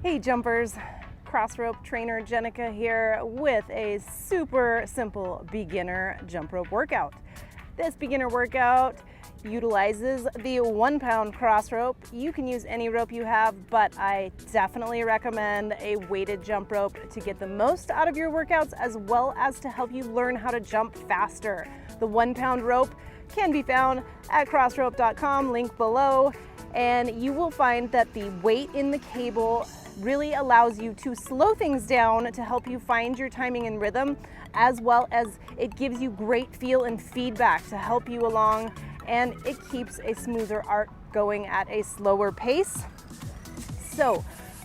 Hey jumpers, Crossrope trainer Jenica here with a super simple beginner jump rope workout. This beginner workout utilizes the 1 pound cross rope. You can use any rope you have, but I definitely recommend a weighted jump rope to get the most out of your workouts, as well as to help you learn how to jump faster. The 1 pound rope can be found at crossrope.com, link below, and you will find that the weight in the cable really allows you to slow things down to help you find your timing and rhythm, as well as it gives you great feel and feedback to help you along, and it keeps a smoother arc going at a slower pace. So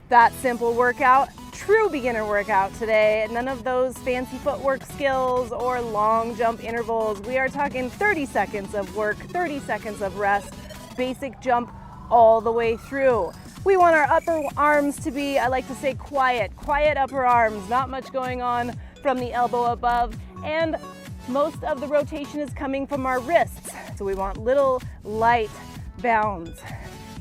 that simple workout, true beginner workout today, none of those fancy footwork skills or long jump intervals. We are talking 30 seconds of work, 30 seconds of rest, basic jump all the way through. We want our upper arms to be, I like to say, quiet upper arms, not much going on from the elbow above, and most of the rotation is coming from our wrists. So we want little light bounds.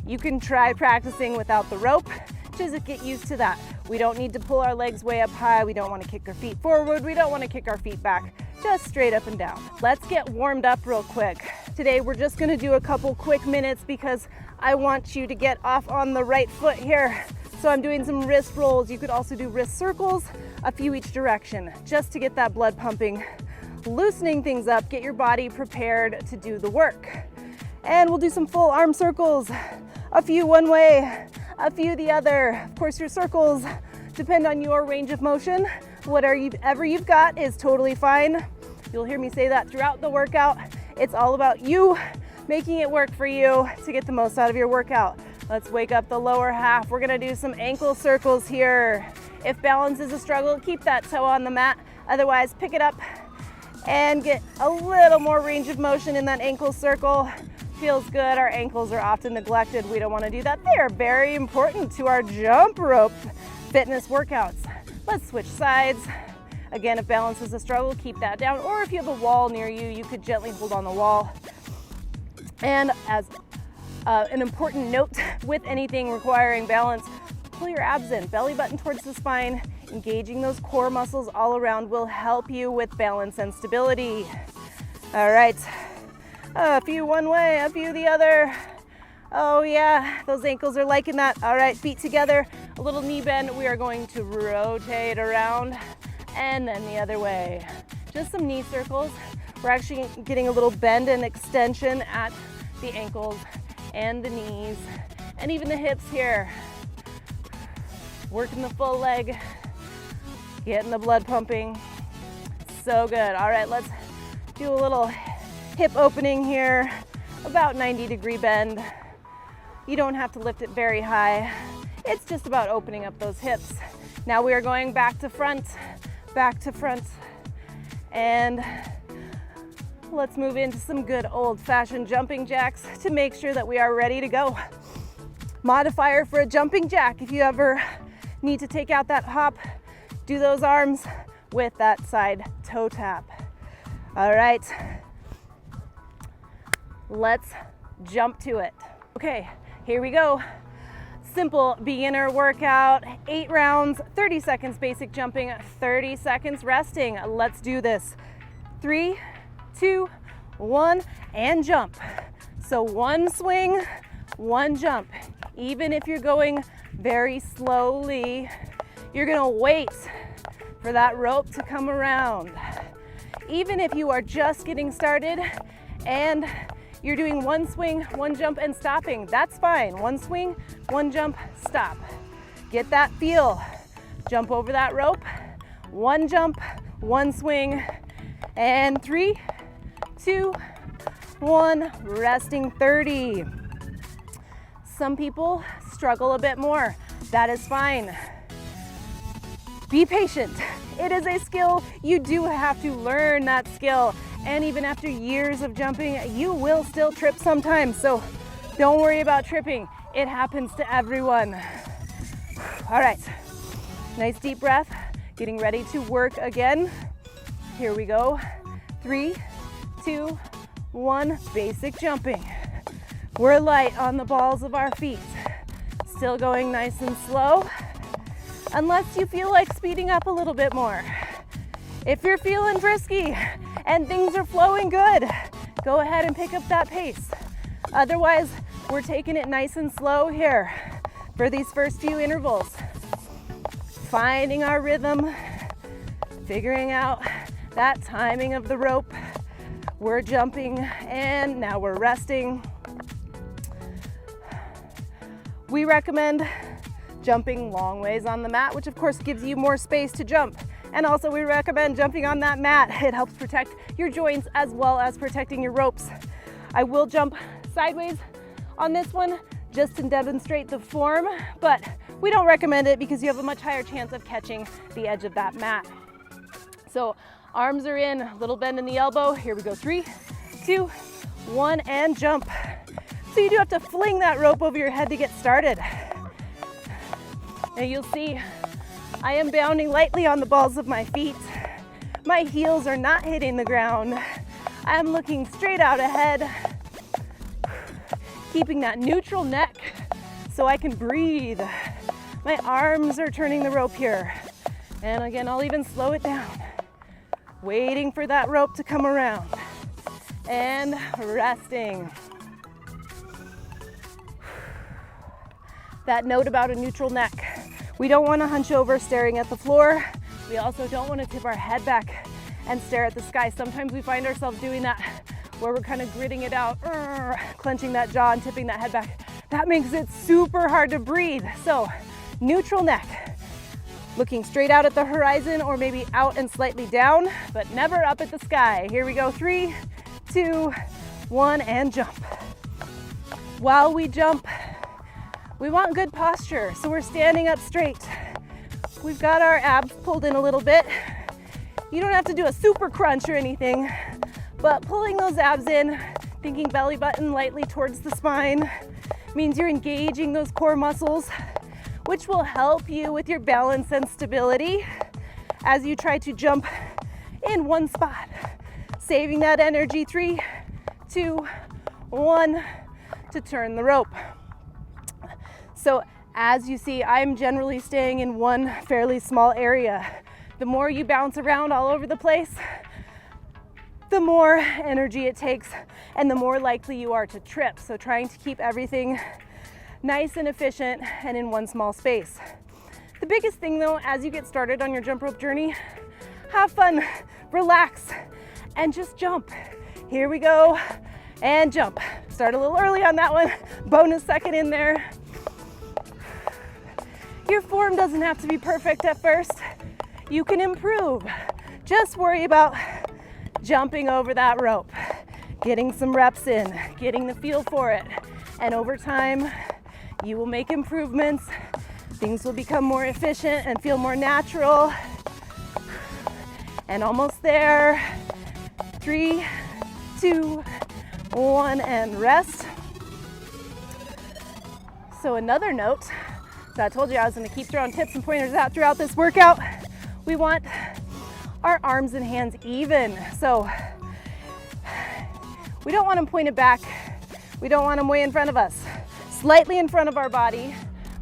You can try practicing without the rope, just get used to that. We don't need to pull our legs way up high. We don't want to kick our feet forward. We don't want to kick our feet back, just straight up and down. Let's get warmed up real quick. Today we're just gonna do a couple quick minutes because I want you to get off on the right foot here. So I'm doing some wrist rolls. You could also do wrist circles, a few each direction, just to get that blood pumping, loosening things up, get your body prepared to do the work. And we'll do some full arm circles, a few one way, a few the other. Of course, your circles depend on your range of motion. Whatever you've got is totally fine. You'll hear me say that throughout the workout. It's all about you making it work for you to get the most out of your workout. Let's wake up the lower half. We're gonna do some ankle circles here. If balance is a struggle, keep that toe on the mat. Otherwise, pick it up and get a little more range of motion in that ankle circle. Feels good. Our ankles are often neglected. We don't want to do that. They are very important to our jump rope fitness workouts. Let's switch sides. Again, if balance is a struggle, keep that down. Or if you have a wall near you, you could gently hold on the wall. And as an important note with anything requiring balance, pull your abs in, belly button towards the spine. Engaging those core muscles all around will help you with balance and stability. All right, a few one way, a few the other. Oh yeah, those ankles are liking that. All right, feet together, a little knee bend. We are going to rotate around and then the other way. Just some knee circles. We're actually getting a little bend and extension at the ankles and the knees and even the hips here. Working the full leg, getting the blood pumping. So good. All right, let's do a little hip opening here, about 90-degree bend. You don't have to lift it very high. It's just about opening up those hips. Now we are going back to front, and let's move into some good old-fashioned jumping jacks to make sure that we are ready to go. Modifier for a jumping jack, if you ever need to take out that hop, do those arms with that side toe tap. All right, let's jump to it. Okay, here we go. Simple beginner workout, 8 rounds, 30 seconds basic jumping, 30 seconds resting. Let's do this. 3, 2, 1, and jump. So 1 swing, 1 jump. Even if you're going very slowly, you're gonna wait for that rope to come around. Even if you are just getting started and you're doing 1 swing, 1 jump and stopping, that's fine. 1 swing, 1 jump, stop. Get that feel. Jump over that rope, 1 jump, 1 swing, and 3, 2, 1, resting 30. Some people struggle a bit more. That is fine. Be patient. It is a skill. You do have to learn that skill. And even after years of jumping, you will still trip sometimes. So don't worry about tripping. It happens to everyone. All right, nice deep breath. Getting ready to work again. Here we go. 3, 2, 1, basic jumping. We're light on the balls of our feet. Still going nice and slow. unless you feel like speeding up a little bit more. If you're feeling frisky and things are flowing good, go ahead and pick up that pace. Otherwise, we're taking it nice and slow here for these first few intervals. Finding our rhythm, figuring out that timing of the rope. We're jumping and now we're resting. We recommend jumping long ways on the mat, which of course gives you more space to jump. And also we recommend jumping on that mat. It helps protect your joints as well as protecting your ropes. I will jump sideways on this one just to demonstrate the form, but we don't recommend it because you have a much higher chance of catching the edge of that mat. So arms are in, a little bend in the elbow. Here we go, 3, 2, 1, and jump. So you do have to fling that rope over your head to get started. And you'll see I am bounding lightly on the balls of my feet. My heels are not hitting the ground. I'm looking straight out ahead, keeping that neutral neck so I can breathe. My arms are turning the rope here. And again, I'll even slow it down, waiting for that rope to come around and resting. That note about a neutral neck. We don't want to hunch over staring at the floor. We also don't want to tip our head back and stare at the sky. Sometimes we find ourselves doing that where we're kind of gritting it out, clenching that jaw and tipping that head back. That makes it super hard to breathe. So neutral neck, looking straight out at the horizon or maybe out and slightly down, but never up at the sky. Here we go, 3, 2, 1, and jump. While we jump, we want good posture, so we're standing up straight. We've got our abs pulled in a little bit. You don't have to do a super crunch or anything, but pulling those abs in, thinking belly button lightly towards the spine, means you're engaging those core muscles, which will help you with your balance and stability as you try to jump in one spot. Saving that energy, 3, 2, 1, to turn the rope. So as you see, I'm generally staying in one fairly small area. The more you bounce around all over the place, the more energy it takes and the more likely you are to trip. So trying to keep everything nice and efficient and in one small space. The biggest thing though, as you get started on your jump rope journey, have fun, relax, and just jump. Here we go, and jump. Start a little early on that one, bonus second in there. Your form doesn't have to be perfect at first. You can improve. Just worry about jumping over that rope, getting some reps in, getting the feel for it. And over time, you will make improvements. Things will become more efficient and feel more natural. And almost there. 3, 2, 1, and rest. So another note, so I told you I was going to keep throwing tips and pointers out throughout this workout. We want our arms and hands even. So we don't want them pointed back. We don't want them way in front of us. Slightly in front of our body,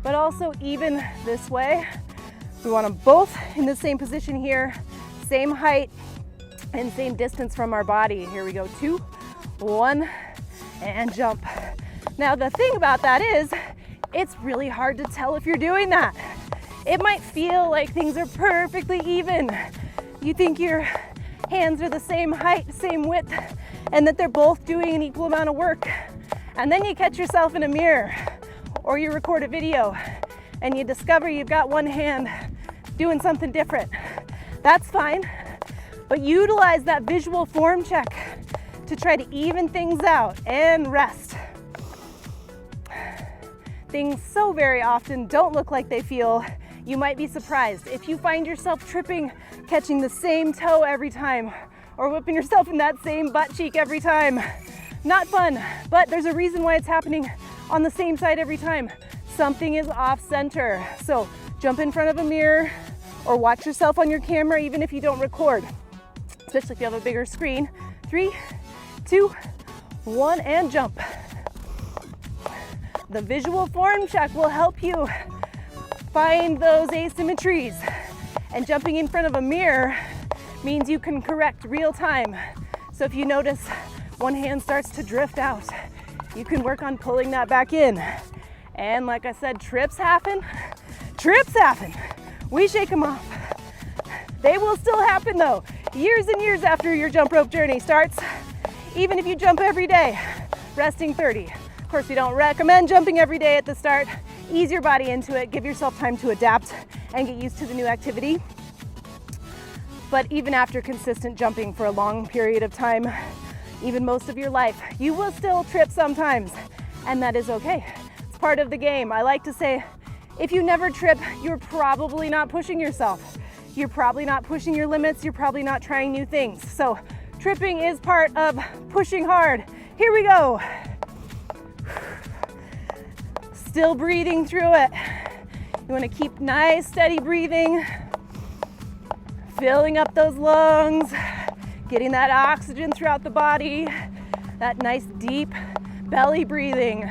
but also even this way. We want them both in the same position here, same height and same distance from our body. Here we go, 2, 1, and jump. Now the thing about that is, it's really hard to tell if you're doing that. It might feel like things are perfectly even. You think your hands are the same height, same width, and that they're both doing an equal amount of work. And then you catch yourself in a mirror or you record a video and you discover you've got one hand doing something different. That's fine, but utilize that visual form check to try to even things out and rest. Things so very often don't look like they feel. You might be surprised if you find yourself tripping, catching the same toe every time, or whipping yourself in that same butt cheek every time. Not fun, but there's a reason why it's happening on the same side every time. Something is off center. So jump in front of a mirror or watch yourself on your camera even if you don't record, especially if you have a bigger screen. 3, 2, 1, and jump. The visual form check will help you Find those asymmetries. And jumping in front of a mirror means you can correct real time. So if you notice one hand starts to drift out, you can work on pulling that back in. And like I said, trips happen. Trips happen. We shake them off. They will still happen though, years and years after your jump rope journey starts, even if you jump every day, resting 30. Of course, we don't recommend jumping every day at the start. Ease your body into it, give yourself time to adapt and get used to the new activity. But even after consistent jumping for a long period of time, even most of your life, you will still trip sometimes, and that is okay. It's part of the game. I like to say, if you never trip, you're probably not pushing yourself. You're probably not pushing your limits. You're probably not trying new things. So tripping is part of pushing hard. Here we go. Still breathing through it. You want to keep nice, steady breathing. Filling up those lungs, getting that oxygen throughout the body, that nice deep belly breathing.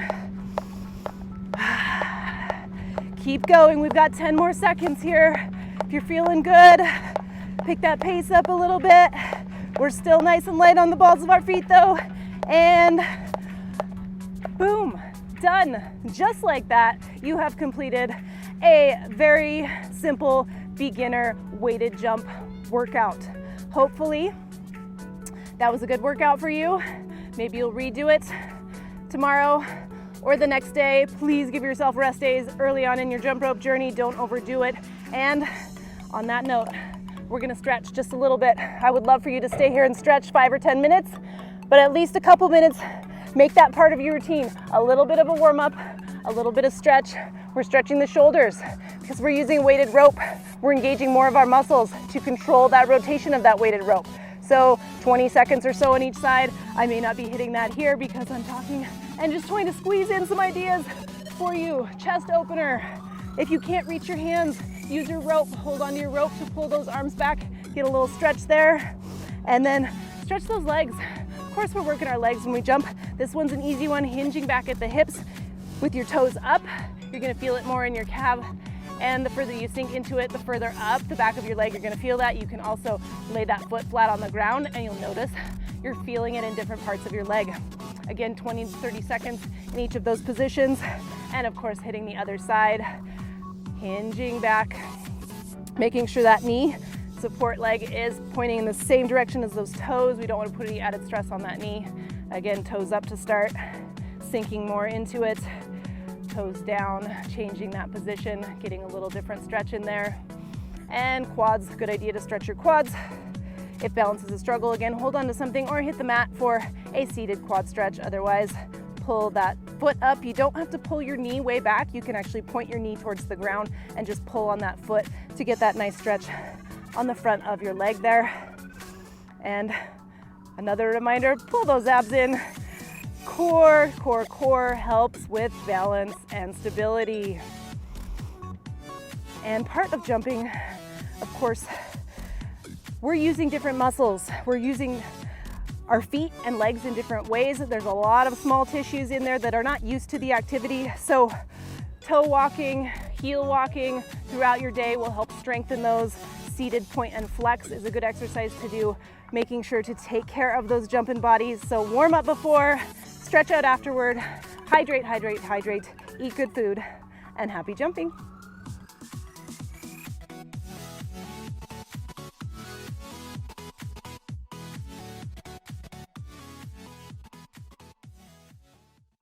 Keep going, we've got 10 more seconds here. If you're feeling good, pick that pace up a little bit. We're still nice and light on the balls of our feet though, and boom, done. Just like that, you have completed a very simple beginner weighted jump workout. Hopefully that was a good workout for you. Maybe you'll redo it tomorrow or the next day. Please give yourself rest days early on in your jump rope journey. Don't overdo it. And on that note, we're gonna stretch just a little bit. I would love for you to stay here and stretch 5 or 10 minutes, but at least a couple minutes. Make that part of your routine. A little bit of a warm up, a little bit of stretch. We're stretching the shoulders because we're using weighted rope. We're engaging more of our muscles to control that rotation of that weighted rope. So 20 seconds or so on each side. I may not be hitting that here because I'm talking and just trying to squeeze in some ideas for you. Chest opener. If you can't reach your hands, use your rope. Hold onto your rope to pull those arms back. Get a little stretch there. And then stretch those legs. Of course, we're working our legs when we jump. This one's an easy one, hinging back at the hips with your toes up. You're gonna feel it more in your calf. And the further you sink into it, the further up the back of your leg, you're gonna feel that. You can also lay that foot flat on the ground and you'll notice you're feeling it in different parts of your leg. Again, 20 to 30 seconds in each of those positions. And of course, hitting the other side, hinging back, making sure that knee support leg is pointing in the same direction as those toes. We don't want to put any added stress on that knee. Again, toes up to start, sinking more into it. Toes down, changing that position, getting a little different stretch in there. And quads, good idea to stretch your quads. If balance is a struggle, again, hold on to something or hit the mat for a seated quad stretch. Otherwise, pull that foot up. You don't have to pull your knee way back. You can actually point your knee towards the ground and just pull on that foot to get that nice stretch on the front of your leg there. And another reminder, pull those abs in. Core, core, core helps with balance and stability. And part of jumping, of course, we're using different muscles. We're using our feet and legs in different ways. There's a lot of small tissues in there that are not used to the activity. So toe walking, heel walking throughout your day will help strengthen those. Seated point and flex is a good exercise to do, making sure to take care of those jumping bodies. So warm up before, stretch out afterward, hydrate, hydrate, hydrate, eat good food, and happy jumping.